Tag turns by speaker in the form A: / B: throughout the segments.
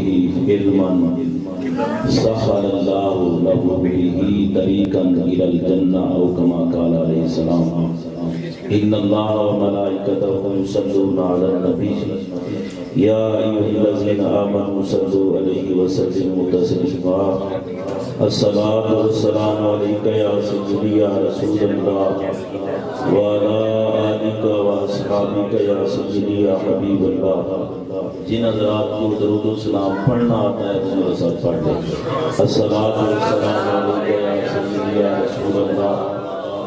A: به علما سخر الله له به طريقا إلى الجنة أو كما قال عليه السلام إن الله وملائكته يصلون على النبي يا أيها الذين آمنوا صلوا عليه وسلموا تسليما الصلاة والسلام عليك يا سيدي يا رسول الله وعلى آلك وأصحابك يا سيدي يا حبيب الله. جن حضرات کو درود و سلام پڑھنا آتا ہے تو میرے ساتھ پڑھ لیں. الصلاة والسلام علیک یا سیدی یا رسول اللہ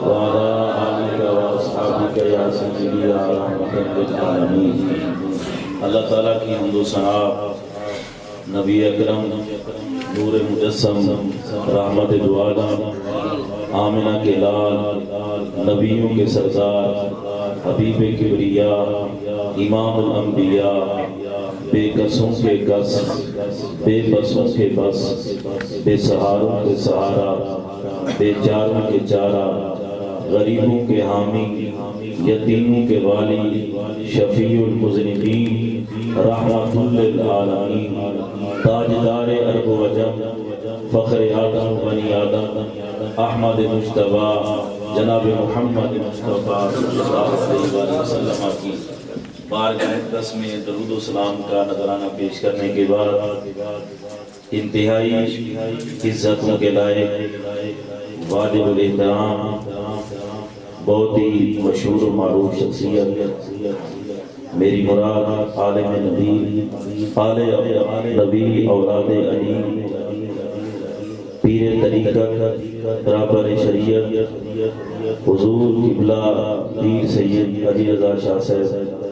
A: وعلی آلک واصحابک یا سیدی یا رحمت للعالمین. اللہ تعالیٰ کی حمد و ثنا نبی اکرم نور مجسم رحمت دو عالم آمنہ کے لال نبیوں کے سردار حبیب کبریا امام الانبیاء بے قصوں کے قص بے بسوں کے بس بے سہاروں کے سہارا بے چاروں کے چارہ غریبوں کے حامی یتیموں کے والی شفیع المذنبین رحمت للعالمین تاجدار ارب و وجم فخر آدم بنی آدم احمد مجتبی جناب محمد مصطفیٰ صلی اللہ علیہ وسلم کی بارگاہ اقدس میں درود و سلام کا نذرانہ پیش کرنے کے بعد انتہائی عزتوں کے لائق واجب الاحترام بہت ہی مشہور و معروف شخصیت میری مراد عالم نبی آل نبی اولاد علی پیر طریقت رہبر شریعت حضور قبلہ پیر سید علی رضا شاہ صاحب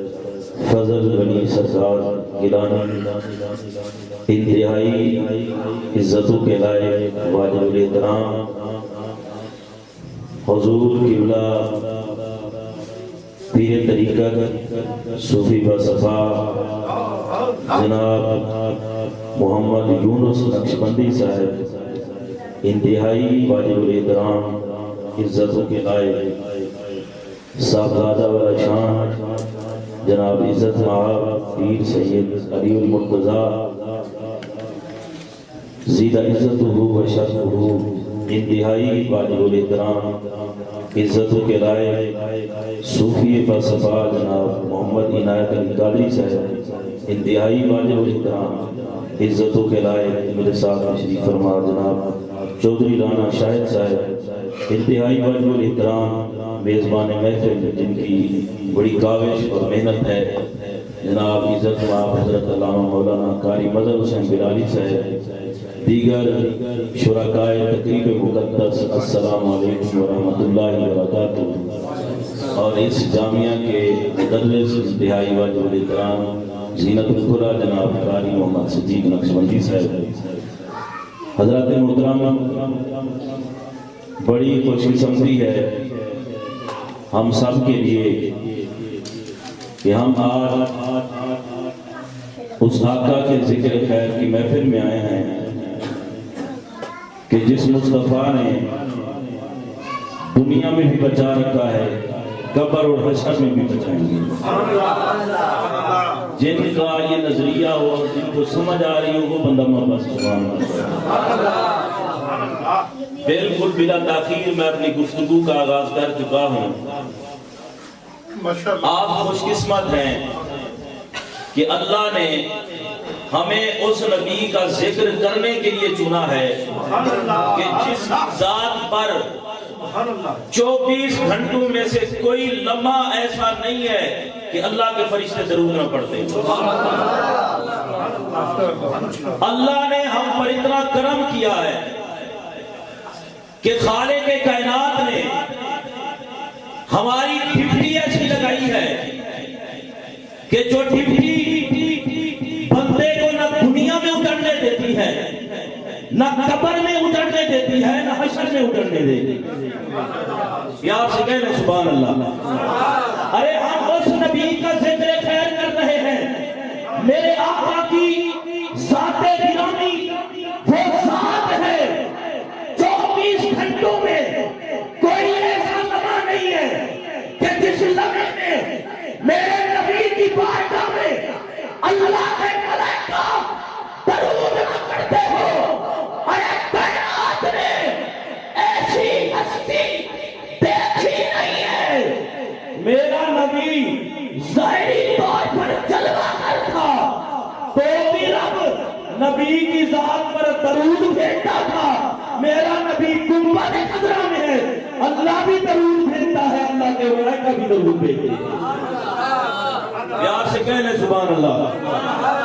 A: فضل بنی سرکار گیلانی انتہائی عزتوں کے لائق واجب الاحترام حضور قبلہ پیر طریقت صوفی بصفا جناب محمد یونس نقشبندی صاحب انتہائی واجب الاحترام عزتوں کے لائق صاحبزادہ والا شان جناب عزت مآب پیر سید علی المرتضیٰ زیدہ عزتہ و شرفہ انتہائی واجب الاحترام عزتوں کے لائق صوفی فلسفہ جناب محمد عنایت علی قادری صاحب انتہائی واجب الاحترام عزتوں کے لائق میرے ساتھ تشریف فرما جناب چودھری رانا شاہد صاحب انتہائی واجب الاحترام میزبان محفل جن کی بڑی کاوش اور محنت ہے جناب عزت مآب حضرت علامہ مولانا قاری مظہر حسین بلالی صاحب دیگر شرکائے تقریب مقدس السلام علیکم ورحمۃ اللہ وبرکاتہ اور اس جامعہ کے مدرس انتہائی واجب الاحترام زینت القریٰ جناب قاری محمد صدیق نقشبندی صاحب حضرات محترم بڑی خوش قسمتی ہے ہم سب کے لیے کہ ہم آج اس آقا کے ذکر خیر کی محفل میں آئے ہیں کہ جس مصطفیٰ نے دنیا میں بھی بچا رکھا ہے قبر اور حشر میں بھی بچائیں گے. جن کا یہ نظریہ ہو جن کو سمجھ آ رہی ہو وہ بندہ محمد سبحان اللہ. بالکل بلا تاخیر میں اپنی گفتگو کا آغاز کر چکا ہوں. آپ خوش قسمت ہیں کہ اللہ نے ہمیں اس نبی کا ذکر کرنے کے لیے چنا ہے کہ جس ذات پر 24 گھنٹوں میں سے کوئی لمحہ ایسا نہیں ہے کہ اللہ کے فرشتے درود نہ پڑھتے. اللہ نے ہم پر اتنا کرم کیا ہے کہ خالق کائنات نے ہماری ڈپٹی ایسی لگائی ہے کہ جو ڈپٹی بندے کو نہ دنیا میں اترنے دیتی ہے نہ قبر میں اترنے دیتی ہے نہ حشر میں اترنے دیتی ہے. پیار سے کہنے سبحان اللہ. ارے ہم اس نبی کا ذکر خیر کر رہے ہیں. میرے آقا کی ذات گرامی وہ ذات ہے 24 گھنٹوں میں کوئی ایسا لمحہ نہیں ہے کہ جس لمحے میں میرے نبی کی بارگاہ میں اللہ کے ملائکہ نبی کی ذات پر درود بھیجتا تھا. میرا نبی گنبد خضرا میں ہے، اللہ بھی درود بھیجتا ہے، اللہ کے ملائکہ بھی درود بھیجتے ہیں. پیار سے کہہ لیں سبحان اللہ،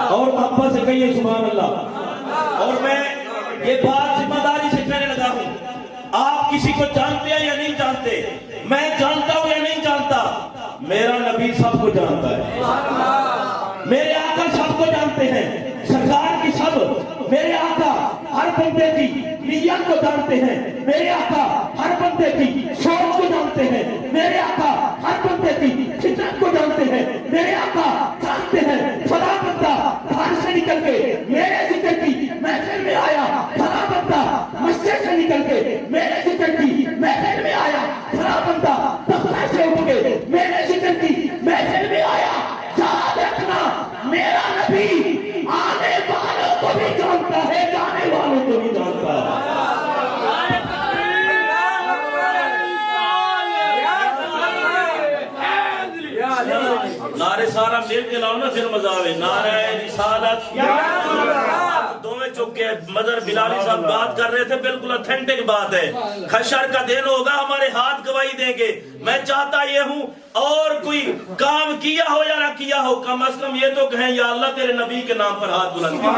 A: اور محبت سے کہیے سبحان اللہ. اور میں یہ بات ذمہ داری سے کہنے لگا ہوں، آپ کسی کو جانتے ہیں یا نہیں جانتے، میں جانتا ہوں یا نہیں جانتا، میرا نبی سب کو جانتا ہے. میرے آقا سب کو جانتے ہیں، سرکار کی سب. میرے آقا ہر بندے کی نیت کو جانتے ہیں، میرے آقا ہر بندے کی سوچ کو جانتے ہیں، میرے آقا ہر بندے کی فطرت کو جانتے ہیں. میرے آقا جانتے ہیں فلاں بندہ گھر سے نکل کے میرے ذکر کی محفل میں آیا، فلاں بندہ مسجد سے نکل کے میرے ذکر کی محفل میں آیا، فلاں بندہ دفتر سے اٹھ کے میرے ذکر کی محفل میں آیا. یاد رکھنا میرا نبی آنے والوں کو بھی جانتا ہے، جانے والوں کو بھی جانتا ہے. نعرے سارا مل کے لاؤ نا، پھر مزہ آئے. نعرہ رسالت دو میں چکے. مدر بلالی صاحب بات کر رہے تھے، بالکل اتھینٹک بات ہے. حشر کا دن ہوگا، ہمارے ہاتھ گواہی دیں گے. میں چاہتا یہ ہوں اور کوئی کام کیا ہو یا نہ کیا ہو، کم از کم یہ تو کہیں یا اللہ تیرے نبی کے نام پر ہاتھ بلند کر.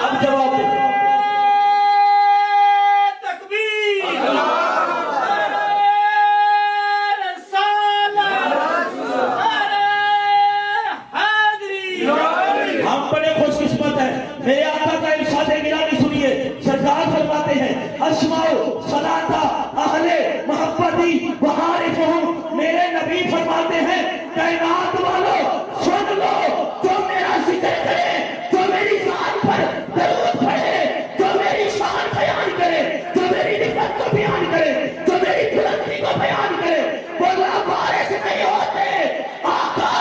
A: اب جواب دیں. میرے آقا کا ارشاد گرامی سنیے، سرکار فرماتے ہیں اسماؤ صلاتا اہل محبتی وعارفہم. میرے نبی فرماتے ہیں کائنات والو سن لو، جو میرا ذکر کرے، جو میری ذات پر درود پڑھے، جو میری شان بیان کرے، جو میری نعمت کو بیان کرے، جو میری بلندی کو بیان کرے، وہ وارث نہیں ہوتے. آقا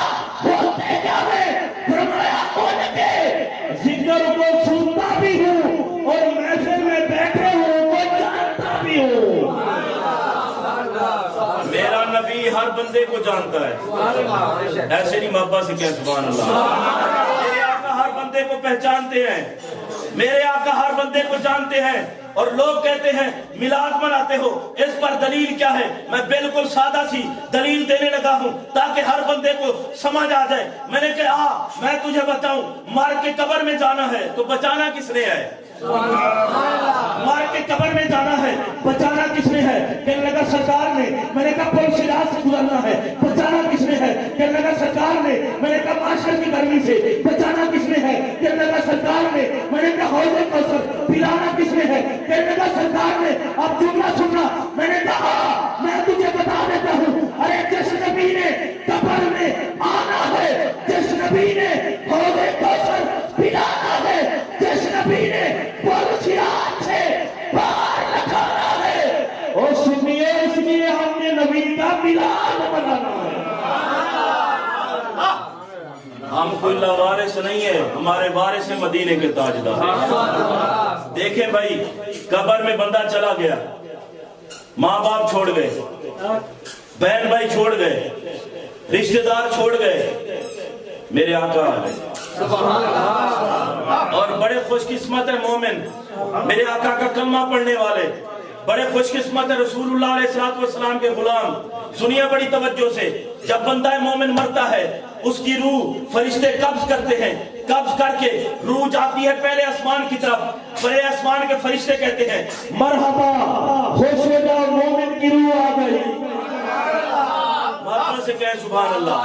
A: ہوتے کیا ہے؟ فرمایا ان کے ذکر کو سنتا بھی ہوں اور محفل میں بیٹھے ہوں وہ جانتا بھی ہوں. میرا نبی ہر بندے کو جانتا ہے. ایسے نہیں محبت سے کیا سبحان اللہ. میرے آقا ہر بندے کو پہچانتے ہیں، میرے آقا ہر بندے کو جانتے ہیں. اور لوگ کہتے ہیں میلاد مناتے ہو، اس پر دلیل کیا ہے؟ میں بالکل سادہ سی دلیل دینے لگا ہوں تاکہ ہر بندے کو سمجھ آ جائے. میں نے کہا میں تجھے بتاؤں، مار کے قبر میں جانا ہے تو بچانا کس نے ہے؟ مار کے قبر میں جانا ہے، بچانا کس نے ہے؟ کہنے لگا سرکار نے. میں نے کہا پل سراج سے گزرنا ہے، بچانا کس نے ہے؟ کہنے لگا سرکار نے. میں نے کہا معاشر کی گرمی سے بچانا کس نے ہے؟ کہنے لگا سرکار نے. میں نے کہا حوض کوثر پلانا کس نے ہے؟ کہنے لگا سرکار نے. اب جملہ سننا. میں نے کہا میں تجھے بتا دیتا ہوں، ارے جس نبی نے قبر میں آنا ہے، جس نبی نے حوض کوثر پلانا ہے، جس نبی نے سراج سے باہر نکالا ہے، اور سنیے اس لیے ہم نے نبی کا میلاد منانا ہے. ہم کوئی وارث نہیں ہے، ہمارے وارث ہیں مدینے کے تاجدار. دیکھیں بھائی، قبر میں بندہ چلا گیا، ماں باپ چھوڑ گئے، بہن بھائی چھوڑ گئے، رشتہ دار چھوڑ گئے، میرے آقا آ گئے. اور بڑے خوش قسمت ہے مومن، میرے آقا کا کلمہ پڑھنے والے. بڑے خوش قسمت ہے رسول اللہ علیہ السلام کے غلام. سنیے بڑی توجہ سے، جب بندہ مومن مرتا ہے اس کی روح فرشتے قبض کرتے ہیں. قبض کر کے روح جاتی ہے پہلے آسمان کی طرف. پہلے آسمان کے فرشتے کہتے ہیں مرحبا، خوش ہو جاؤ مومن کی روح آ گئی. مرحبا سے کہیں سبحان اللہ.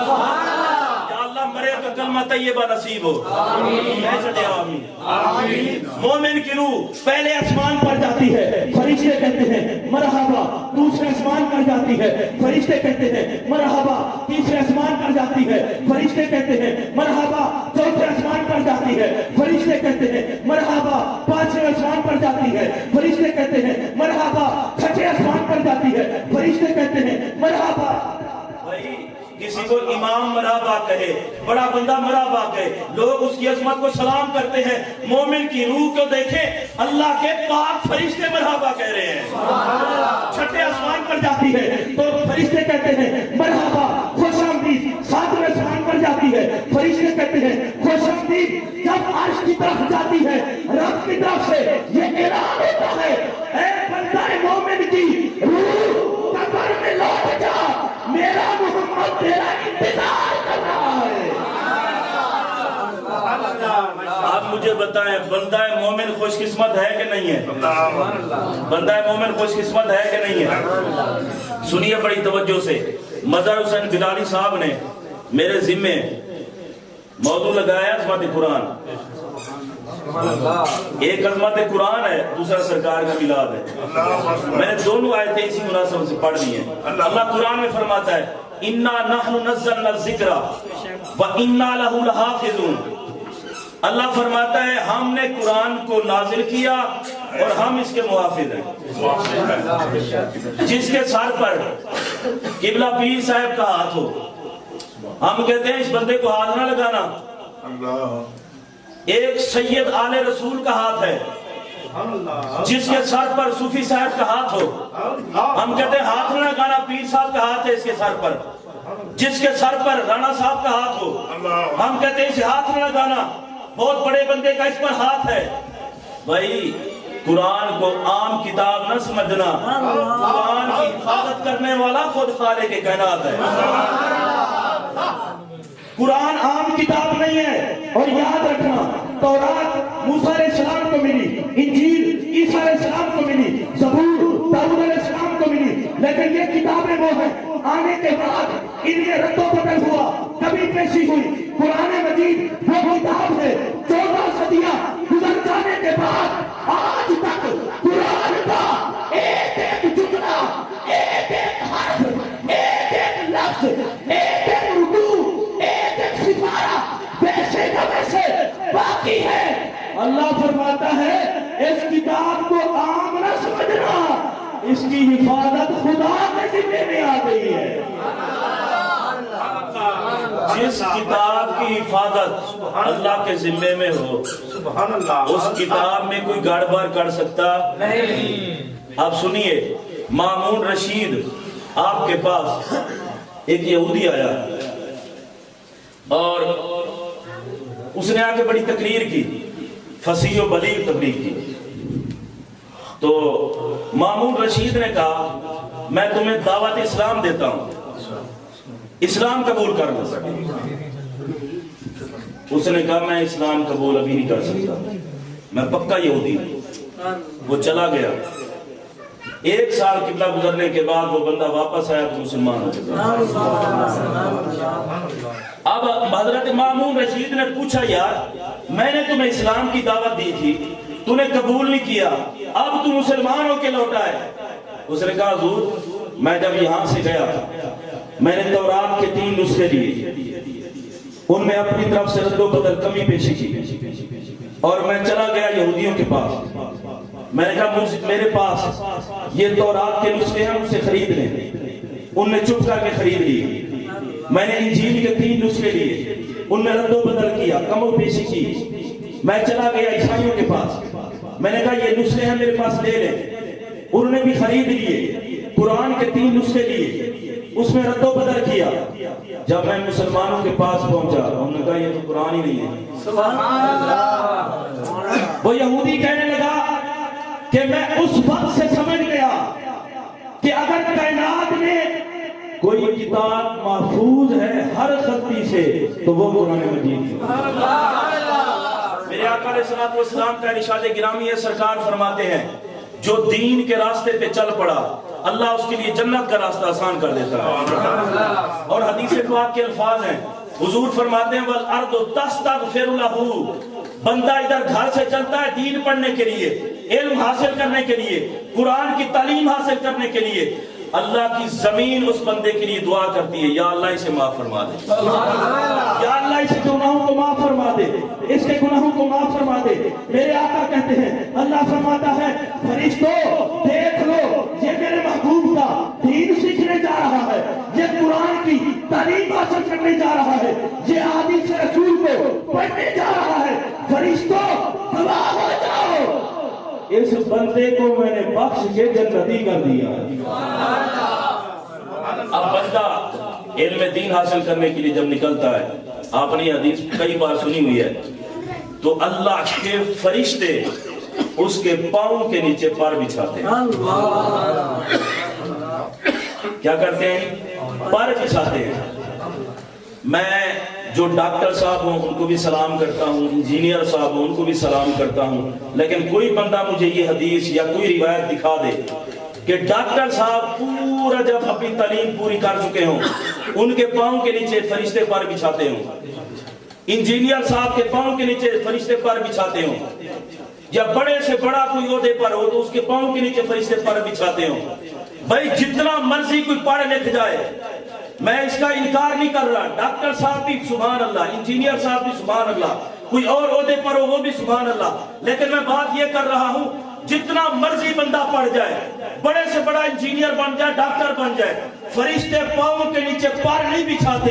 A: مرے تو کلمہ طیبہ نصیب ہو. مومن کی روح پہلے آسمان پر جاتی ہے، فرشتے کہتے ہیں مرحبا. دوسرے آسمان پر جاتی ہے، فرشتے کہتے ہیں مرحبا. تیسرے آسمان پر جاتی ہے، فرشتے کہتے ہیں مرحبا. چوتھے آسمان پر جاتی ہے، فرشتے کہتے ہیں مرحبا. پانچویں آسمان پر جاتی ہے، فرشتے کہتے ہیں مرحبا. چھٹے آسمان پر جاتی ہے، فرشتے کہتے ہیں مرحبا. کسی کو امام مرحبا کہے، بڑا بندہ مرحبا کہے، لوگ اس کی عظمت کو سلام کرتے ہیں. مومن کی روح کو دیکھیں، اللہ کے پاک فرشتے مرحبا کہہ رہے ہیں. چھٹے آسمان پر جاتی ہے تو فرشتے کہتے ہیں مرحبا خوش آمدید. ساتویں آسمان پر جاتی ہے، فرشتے کہتے ہیں خوش آمدید.
B: مجید جب عرش کی طرف جاتی ہے رب کی طرف سے یہ اعلان ہوتا ہے اے بندہ مومن کی روح قبر میں لوٹ جا میرا محمد تیرا انتظار کر رہا ہے.
A: آپ مجھے بتائیں بندہ مومن خوش قسمت ہے کہ نہیں ہے؟ بندہ مومن خوش قسمت ہے کہ نہیں ہے؟ سنیے بڑی توجہ سے. مظہر حسین بلالی صاحب نے میرے ذمے موضوع لگایا عظمت قرآن. ایک عظمت قرآن ہے دوسرا سرکار کا میلاد ہے. میں نے دونوں آیتیں اسی مناسبت سے پڑھ لی ہیں. اللہ قرآن میں فرماتا ہے اِنَّا نَحْنُ نَزَّلْنَا الذِّكْرَ وَإِنَّا لَهُ لَحَافِظُونَ. اللہ فرماتا ہے ہم نے قرآن کو نازل کیا اور ہم اس کے محافظ ہیں. جس کے سر پر قبلہ پیر صاحب کا ہاتھ ہو ہم کہتے ہیں اس بندے کو ہاتھ نہ لگانا. ایک سید آل رسول کا ہاتھ ہے. جس کے سر پر صوفی صاحب کا ہاتھ ہو ہم کہتے ہیں ہاتھ نہ لگانا پیر صاحب کا ہاتھ ہے اس کے سر پر. جس کے سر پر رانا صاحب کا ہاتھ ہو ہم کہتے ہیں اسے ہاتھ نہ لگانا بہت بڑے بندے کا اس پر ہاتھ ہے. بھائی قرآن کو عام کتاب نہ سمجھنا. قرآن کی حفاظت کرنے والا خود خالق کائنات ہے.
B: قرآن عام کتاب نہیں ہے. اور یاد رکھنا تورات موسیٰ علیہ السلام کو ملی, انجیل عیسیٰ علیہ السلام کو ملی, زبور داؤد علیہ السلام کو ملی, لیکن یہ کتابیں وہ ہیں آنے کے بعد ان میں رد و بدل ہوا کبھی پیشی ہوئی. قرآن مجید وہ کتاب ہے 14 صدیاں گزر جانے کے بعد آج تک قرآن کا ایک ایک جملہ ایک ایک حرف ایک ایک لفظ ایک ایک رکوع ایک ایک سپارہ ویسے نہ ویسے باقی ہے. اللہ فرماتا ہے اس کتاب کو عام نہ سمجھنا, اس کی حفاظت خدا کے ذمہ میں آ گئی ہے.
A: جس کتاب کی حفاظت اللہ کے ذمے میں ہو اس کتاب میں کوئی گڑبڑ کر سکتا نہیں. آپ سنیے مامون رشید آپ کے پاس ایک یہودی آیا اور اس نے آ کے بڑی تقریر کی, فصیح و بلیغ تقریر کی. تو مامون رشید نے کہا میں تمہیں دعوت اسلام دیتا ہوں, اسلام قبول کر لو. اس نے کہا میں اسلام قبول ابھی نہیں کر سکتا, میں پکا یہودی ہوں. وہ چلا گیا. 1 سال قبلہ گزرنے کے بعد وہ بندہ واپس آیا تو مسلمان ہو گیا. اب حضرت مامون رشید نے پوچھا یار میں نے تمہیں اسلام کی دعوت دی تھی تو نے قبول نہیں کیا, اب تو مسلمان ہو کے لوٹا ہے. اس نے کہا حضور میں جب یہاں سے گیا میں نے تورات کے 3 نسخے لیے, ان میں اپنی طرف سے رد و بدل کمی پیشی کی اور میں چلا گیا یہودیوں کے پاس. میں نے کہا میرے پاس یہ تورات کے نسخے ہیں مجھ سے خرید لیں. ان نے چپ کر کے خرید لیے. میں نے انجیل کے 3 نسخے لیے, ان میں رد و بدل کیا, کم و بیشی کی. میں چلا گیا عیسائیوں کے پاس, میں نے کہا یہ نسخے ہیں میرے پاس لے لیں. انہوں نے بھی خرید لیے. قرآن کے 3 نسخے لیے, اس میں رد و بدل کیا. جب میں مسلمانوں کے پاس پہنچا انہوں نے کہا یہ تو قرآن ہی نہیں ہے. سبحان اللہ. وہ یہودی کہنے لگا کہ میں اس وقت سے سمجھ گیا کہ اگر کائنات میں کوئی کتاب محفوظ ہے ہر غلطی سے تو وہ قرآن مجید ہے. میرے آقا علیہ الصلوۃ والسلام کا ارشاد گرامی ہے, سرکار فرماتے ہیں جو دین کے راستے پہ چل پڑا اللہ اس کے لیے جنت کا راستہ آسان کر دیتا ہے. اور حدیث پاک کے الفاظ ہیں, حضور فرماتے ہیں وَالْأَرْضُ تَسْتَغْفِرُ لَهُ. بندہ ادھر گھر سے چلتا ہے دین پڑھنے کے لیے, علم حاصل کرنے کے لیے, قرآن کی تعلیم حاصل کرنے کے لیے. اللہ کی زمین اس بندے کے لیے دعا کرتی ہے یا اللہ اسے معاف فرما دے, یا اللہ اسے گناہوں کو معاف فرما دے, اس کے گناہوں کو معاف فرما دے. میرے آقا کہتے ہیں اللہ فرماتا ہے فرشتوں دیکھ لو یہ میرے محبوب کا دین سیکھنے جا رہا ہے, یہ قرآن کی تعلیم حاصل کرنے جا رہا ہے, یہ حدیث رسول کو پڑھنے جا رہا ہے. فرشتوں گواہ ہو جاؤ اس بندے کو میں نے بخش کے جنتی کر دیا. اب بندہ علم دین حاصل کرنے کے لیے جب نکلتا ہے, آپ نے حدیث کئی بار سنی ہوئی ہے تو اللہ کے فرشتے اس کے پاؤں کے نیچے پر بچھاتے ہیں. کیا کرتے ہیں؟ پر بچھاتے ہیں. میں جو ڈاکٹر صاحب ہوں ان کو بھی سلام کرتا ہوں، انجینئر صاحب ہوں ان کو بھی سلام کرتا ہوں، لیکن کوئی بندہ مجھے یہ حدیث یا کوئی روایت دکھا دے کہ ڈاکٹر صاحب پورا جب اپنی تعلیم پوری کر چکے ہوں ان کے پاؤں کے نیچے فرشتے پر بچھاتے ہوں، انجینئر صاحب کے پاؤں کے نیچے فرشتے پر بچھاتے ہوں، یا بڑے سے بڑا کوئی عہدے پر ہو تو اس کے پاؤں کے نیچے فرشتے پر بچھاتے ہوں. بھائی جتنا مرضی کوئی پڑھ لکھ جائے، میں اس کا انکار نہیں کر رہا، ڈاکٹر صاحب بھی سبحان اللہ، انجینئر صاحب بھی سبحان اللہ، کوئی اور عہدے پر ہو وہ بھی سبحان اللہ، لیکن میں بات یہ کر رہا ہوں جتنا مرضی بندہ پڑھ جائے، بڑے سے بڑا انجینئر بن جائے، ڈاکٹر بن جائے، فرشتے پاؤں کے نیچے پر نہیں بچھاتے.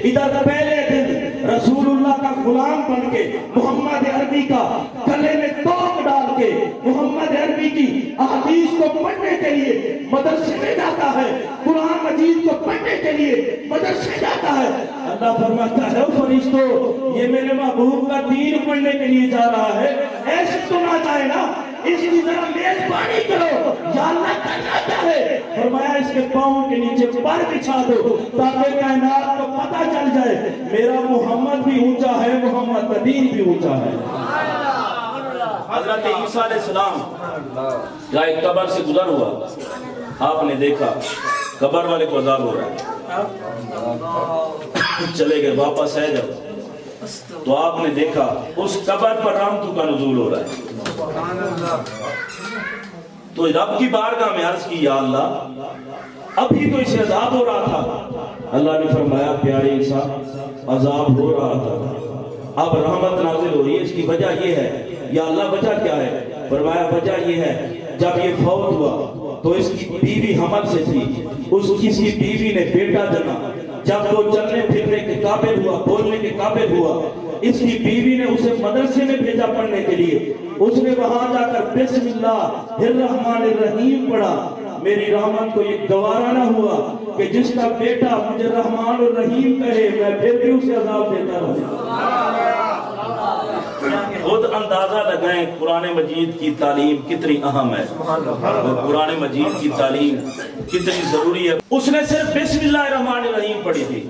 A: ادھر پہلے دن رسول اللہ کا غلام بن کے محمد عربی کا گلے میں توق ڈال کے محمد عربی کی احادیث کو پڑھنے کے لیے مدرسے میں جاتا ہے، قرآن مجید کو پڑھنے کے لیے مدرسے جاتا ہے. اللہ فرماتا ہے فرشتوں یہ میرے محبوب کا دین پڑھنے کے لیے جا رہا ہے، ایسے تو نہ جائے نا، اس کی ذرا میزبانی کرو، یا اللہ کرنا چاہے. فرمایا اس کے پاؤں کے نیچے پر بچھا دو تاکہ کائنات کو پتہ چل جائے میرا محمد بھی اونچا ہے، محمد کا دین بھی اونچا ہے. حضرت عیسیٰ علیہ السلام کا ایک قبر سے گزر ہوا، آپ نے دیکھا قبر والے کو عذاب ہو رہا ہے، چلے گئے واپس ہے جب تو آپ نے دیکھا اس قبر پر رحمتوں کا نزول ہو رہا ہے. تو رب کی بارگاہ میں عرض کی یا اللہ ابھی تو اسے عذاب ہو رہا تھا. اللہ نے فرمایا پیارے عیسیٰ عذاب ہو رہا تھا، اب رحمت نازل ہو رہی ہے. اس کی وجہ یہ ہے یا اللہ وجہ کیا ہے؟ فرمایا وجہ یہ ہے جب یہ فوت ہوا تو اس کی بیوی حمل سے تھی، اس کی بیوی نے بیٹا جنا، جب وہ چلنے پھرنے کے قابل ہوا، بولنے کے قابل ہوا، اس کی بیوی نے اسے مدرسے میں بھیجا پڑھنے کے لیے. اس نے وہاں جا کر بسم اللہ الرحمن الرحیم پڑھا. میری رحمت کو یہ گوارا نہ ہوا کہ جس کا بیٹا مجھے رحمان الرحیم کہے میں پھر بھی اسے عذاب دیتا رہوں. خود اندازہ لگائیں قرآن مجید کی تعلیم کتنی اہم ہے، قرآن مجید کی تعلیم کتنی ضروری ہے. اس نے صرف بسم اللہ الرحمن الرحیم پڑھی تھی،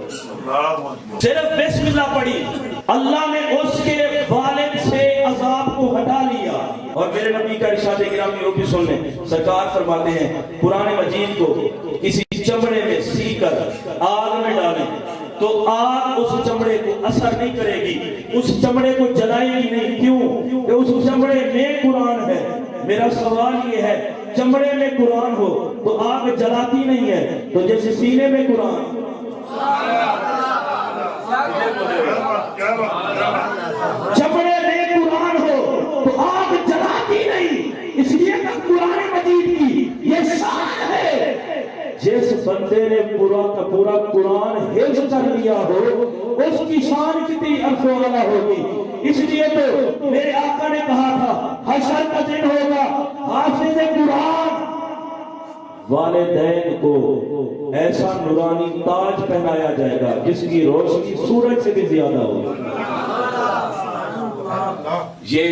A: صرف بسم اللہ پڑھی، اللہ نے اس کے والد سے عذاب کو ہٹا لیا. اور میرے نبی کا ارشاد گرامی وہ بھی سن لیں، سرکار فرماتے ہیں قرآن مجید کو کسی چمڑے میں سی کر آگ میں ڈالیں تو آگ اس چمڑے کو اثر نہیں کرے گی، اس چمڑے کو جلائے گی نہیں. کیوں؟ کہ اس چمڑے میں قرآن ہے. میرا سوال یہ ہے چمڑے میں قرآن ہو تو آگ جلاتی نہیں ہے، تو جیسے سینے میں قرآن، چمڑے میں قرآن ہو تو آگ جلاتی نہیں. اس لیے کہ قرآن مجید کی یہ شان ہے. جس بندے نے پورا کا پورا قرآن حفظ کر لیا ہو اس کی شان کتنی افضل والا ہوگی. اس لیے تو میرے آقا نے کہا تھا حشر کا دن ہوگا حافظ قرآن والدین کو ایسا نورانی تاج پہنایا جائے گا جس کی روشنی سورج سے بھی زیادہ ہوگی. یہ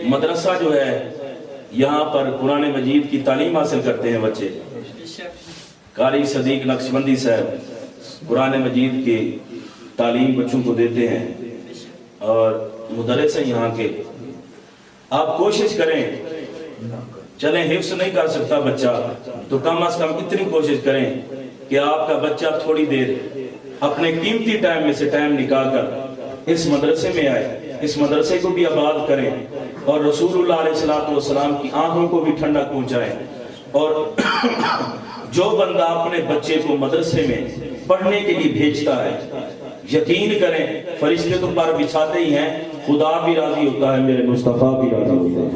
A: مدرسہ جو ہے یہاں پر قرآن مجید کی تعلیم حاصل کرتے ہیں بچے. قاری صدیق نقشبندی صاحب قرآن مجید کی تعلیم بچوں کو دیتے ہیں اور مدرس ہیں یہاں کے. آپ کوشش کریں، چلیں حفظ نہیں کر سکتا بچہ تو کم از کم اتنی کوشش کریں کہ آپ کا بچہ تھوڑی دیر اپنے قیمتی ٹائم میں سے ٹائم نکال کر اس مدرسے میں آئے، اس مدرسے کو بھی آباد کریں اور رسول اللہ علیہ السلام کی آنکھوں کو بھی ٹھنڈک پہنچائیں. اور جو بندہ اپنے بچے کو مدرسے میں پڑھنے کے لیے بھیجتا ہے یقین کریں فرشتے تو پر بچھاتے ہی ہیں، خدا بھی راضی ہوتا ہے، میرے مصطفیٰ بھی راضی ہوتے ہیں.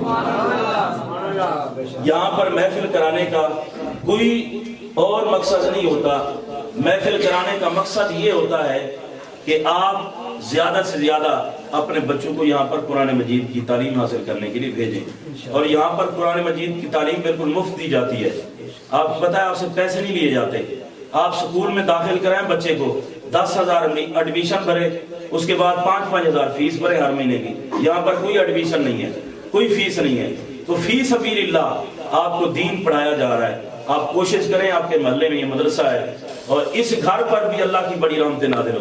A: یہاں پر محفل کرانے کا کوئی اور مقصد نہیں ہوتا. محفل کرانے کا مقصد یہ ہوتا ہے کہ آپ زیادہ سے زیادہ اپنے بچوں کو یہاں پر قرآن مجید کی تعلیم حاصل کرنے کے لیے بھیجیں. اور یہاں پر قرآن مجید کی تعلیم بالکل مفت دی جاتی ہے. آپ کو پتہ ہے آپ سے پیسے نہیں لیے جاتے. آپ سکول میں داخل کرائیں بچے کو 10,000 ایڈمیشن بھرے، اس کے بعد 5,000 فیس بھرے ہر مہینے کی. یہاں پر کوئی ایڈمیشن نہیں ہے، کوئی فیس نہیں ہے. تو فی سبیل اللہ آپ کو دین پڑھایا جا رہا ہے. آپ کوشش کریں، آپ کے محلے میں یہ مدرسہ ہے اور اس گھر پر بھی اللہ کی بڑی رحمتیں نازل ہو.